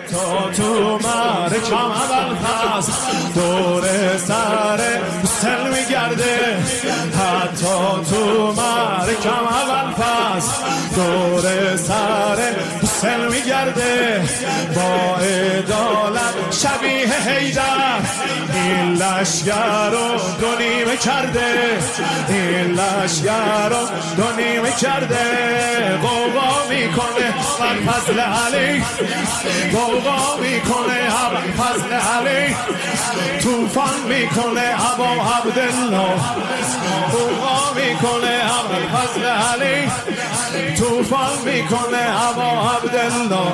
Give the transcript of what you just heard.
حتی تو معرکم اول پس دور سر حسین میگرده، حتی تو معرکم اول پس دور سر حسین میگرده، با عدالت شبیه حیدر این لشگر رو دو نیمه کرده، این لشگر رو دو نیمه کرده. قوقا میکنه ابوالفضل علی، قوقا میکنه ابوالفضل علی، طوفان میکنه ابا عبدالله، قوقا میکنه ابوالفضل علی، طوفان میکنه ابا عبدالله.